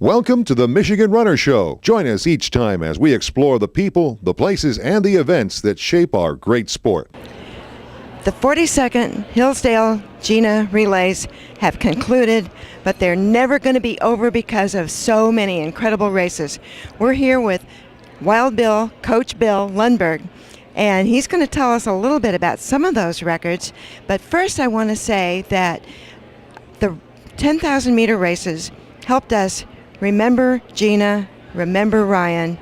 Welcome to the Michigan Runner Show. Join us each time as we explore the people, the places, and the events that shape our great sport. The 42nd Hillsdale Gina Relays have concluded, but they're never going to be over because of so many incredible races. We're here with Wild Bill, Coach Bill Lundberg, and he's going to tell us a little bit about some of those records. But first I want to say that the 10,000 meter races helped us remember Gina, remember Ryan,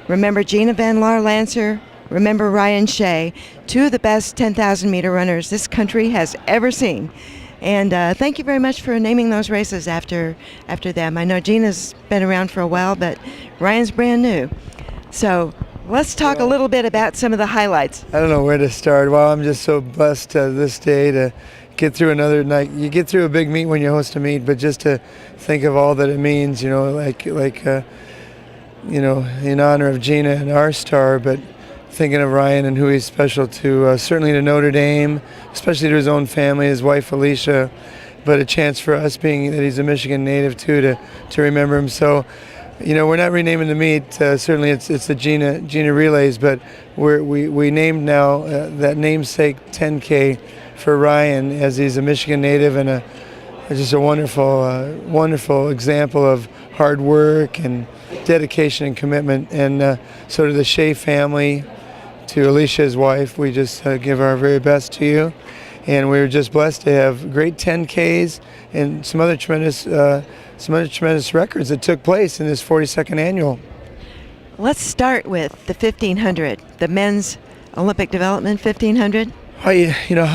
remember Gina Van Laar-Lancer, remember Ryan Shea, two of the best 10,000 meter runners this country has ever seen. And thank you very much for naming those races after them. I know Gina's been around for a while, but Ryan's brand new. So let's talk a little bit about some of the highlights. I don't know where to start. Well, I'm just so blessed this day to get through another night. You get through a big meet when you host a meet, but just to think of all that it means, in honor of Gina and our star, but thinking of Ryan and who he's special to, certainly to Notre Dame, especially to his own family, his wife Alicia, but a chance for us, being that he's a Michigan native too, to remember him. So, we're not renaming the meet. Certainly it's the Gina Relays, but we named now that namesake 10K for Ryan, as he's a Michigan native and just a wonderful example of hard work and dedication and commitment. And so to the Shea family, to Alicia, his wife, we just give our very best to you. And we were just blessed to have great 10Ks and some other tremendous records that took place in this 42nd annual. Let's start with the 1500, the men's Olympic development 1500. How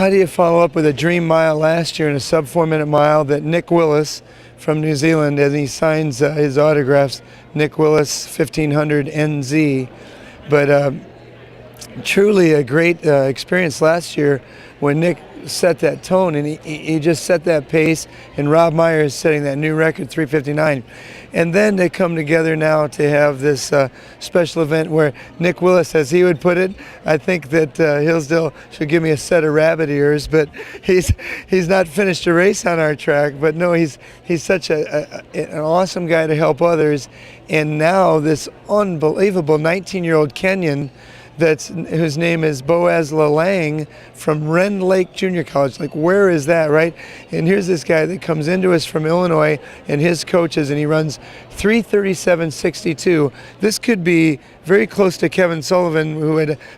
do you follow up with a dream mile last year in a sub 4-minute mile that Nick Willis from New Zealand, as he signs his autographs, Nick Willis 1500 NZ. But truly a great experience last year when Nick set that tone, and he just set that pace, and Rob Meyer is setting that new record, 3:59. And then they come together now to have this special event where Nick Willis, as he would put it, I think that Hillsdale should give me a set of rabbit ears, but he's not finished a race on our track. But no, he's such an awesome guy to help others. And now this unbelievable 19-year-old Kenyan whose name is Boaz Lalang from Rend Lake Junior College. Like, where is that, right? And here's this guy that comes into us from Illinois and his coaches, and he runs 3:37.62. This could be very close to Kevin Sullivan,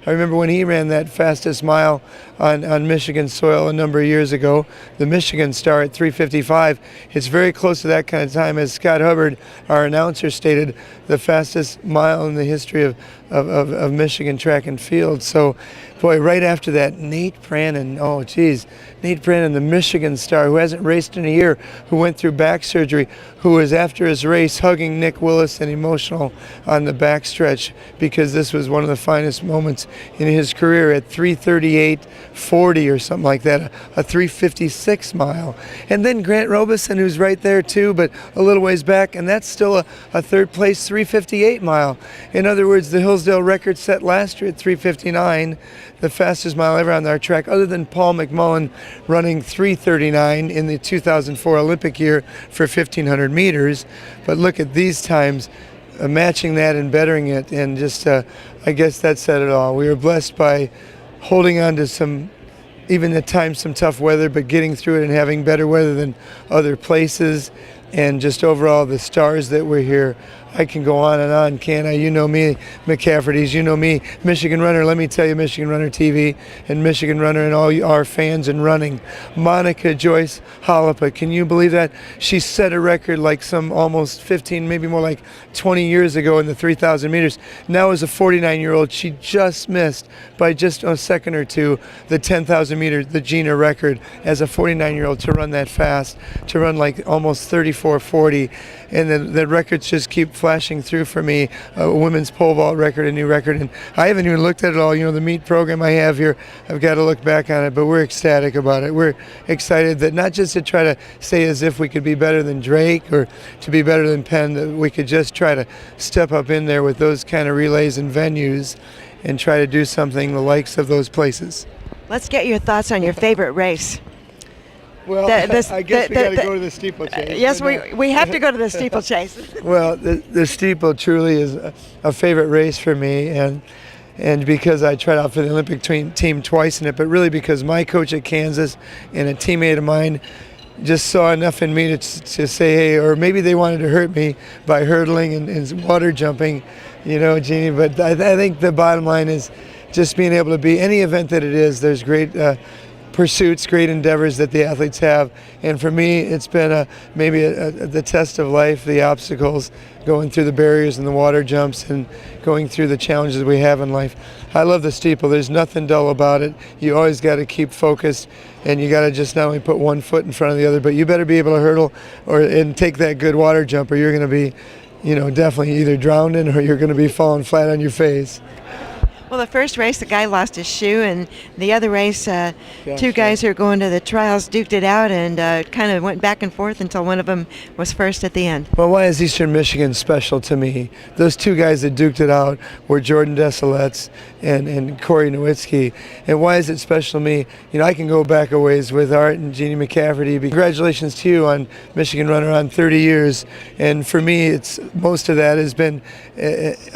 I remember when he ran that fastest mile on Michigan soil a number of years ago, the Michigan Star at 3:55. It's very close to that kind of time. As Scott Hubbard, our announcer, stated, the fastest mile in the history of Michigan track and field. So, boy, right after that, Nate Brannon, the Michigan Star, who hasn't raced in a year, who went through back surgery, who was, after his race, hugging Nick Willis and emotional on the backstretch, because this was one of the finest moments in his career at 3:38.40 or something like that, a 3:56 mile. And then Grant Robeson, who's right there too, but a little ways back, and that's still a third place 3:58 mile. In other words, the Hillsdale record set last year at 3:59, the fastest mile ever on our track, other than Paul McMullen running 3:39 in the 2004 Olympic year for 1,500 meters. But look at these times, matching that and bettering it, and just I guess that said it all. We were blessed by holding on to some, even at times, some tough weather, but getting through it and having better weather than other places, and just overall the stars that were here. I can go on and on, can't I? You know me, McCafferty's, you know me, Michigan Runner. Let me tell you, Michigan Runner TV and Michigan Runner and all our fans in running. Monica Joyce Hollapa, can you believe that? She set a record like some almost 15, maybe more like 20 years ago in the 3,000 meters. Now as a 49-year-old, she just missed by just a second or two the 10,000 meters, the Gina record, as a 49-year-old to run that fast, to run like almost 34:40. And the records just keep flashing through for me. A women's pole vault record, a new record, and I haven't even looked at it all. The meet program I have here, I've got to look back on it, but we're ecstatic about it. We're excited that not just to try to say as if we could be better than Drake or to be better than Penn, that we could just try to step up in there with those kind of relays and venues and try to do something the likes of those places. Let's get your thoughts on your favorite race. Well, I guess we got to go to the steeplechase. Yes, we have to go to the steeplechase. Well, the steeple truly is a favorite race for me, and because I tried out for the Olympic team twice in it, but really because my coach at Kansas and a teammate of mine just saw enough in me to say, hey, or maybe they wanted to hurt me by hurdling and water jumping, Gina. But I think the bottom line is just being able to be any event that it is. There's great pursuits, great endeavors that the athletes have, and for me, it's been maybe the test of life, the obstacles, going through the barriers and the water jumps, and going through the challenges we have in life. I love the steeple. There's nothing dull about it. You always got to keep focused, and you got to just not only put one foot in front of the other, but you better be able to hurdle and take that good water jump, or you're going to be, definitely either drowning or you're going to be falling flat on your face. Well, the first race, the guy lost his shoe, and the other race, two guys who are going to the trials duked it out and kind of went back and forth until one of them was first at the end. Well, why is Eastern Michigan special to me? Those two guys that duked it out were Jordan Desilets and Corey Nowitzki. And why is it special to me? I can go back a ways with Art and Jeannie McCafferty. Congratulations to you on Michigan Runner on 30 years. And for me, it's most of that has been,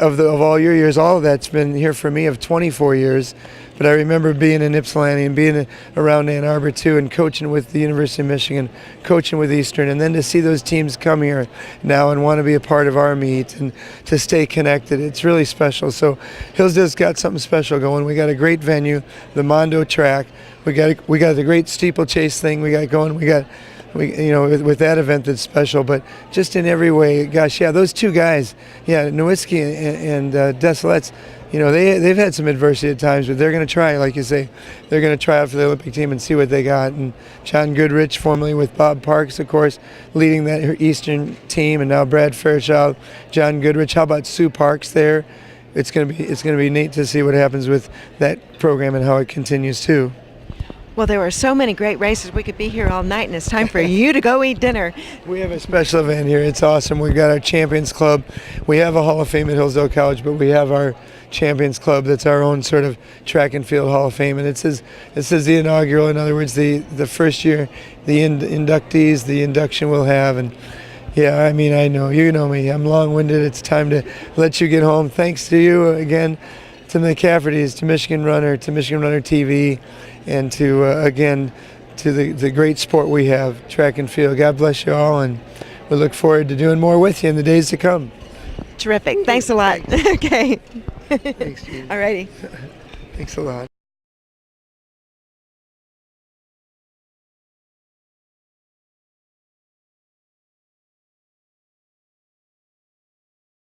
of all your years, all of that's been here for me of 24 years. But I remember being in Ypsilanti and being around Ann Arbor too, and coaching with the University of Michigan, coaching with Eastern, and then to see those teams come here now and want to be a part of our meet and to stay connected, it's really special. So Hillsdale's got something special going. We got a great venue, the Mondo track. We got the great steeplechase thing we got going. With that event that's special, but just in every way, gosh, yeah, those two guys, yeah, Nowitzki and Desilets, they've had some adversity at times, but they're going to try, like you say, they're going to try out for the Olympic team and see what they got. And John Goodrich, formerly with Bob Parks, of course, leading that Eastern team, and now Brad Fairchild, John Goodrich. How about Sue Parks there? It's going to be neat to see what happens with that program and how it continues too. Well, there were so many great races. We could be here all night, and it's time for you to go eat dinner. We have a special event here. It's awesome. We've got our Champions Club. We have a Hall of Fame at Hillsdale College, but we have our Champions Club that's our own sort of track and field Hall of Fame. And it says the inaugural, in other words, the first year, the inductees, the induction we'll have. And yeah, I mean, I know, you know me. I'm long-winded. It's time to let you get home. Thanks to you again, to the McCaffertys, to Michigan Runner TV, and to, again, to the great sport we have, track and field. God bless you all, and we look forward to doing more with you in the days to come. Terrific. Thanks a lot. Okay. Thanks, Gina. All righty. Thanks a lot.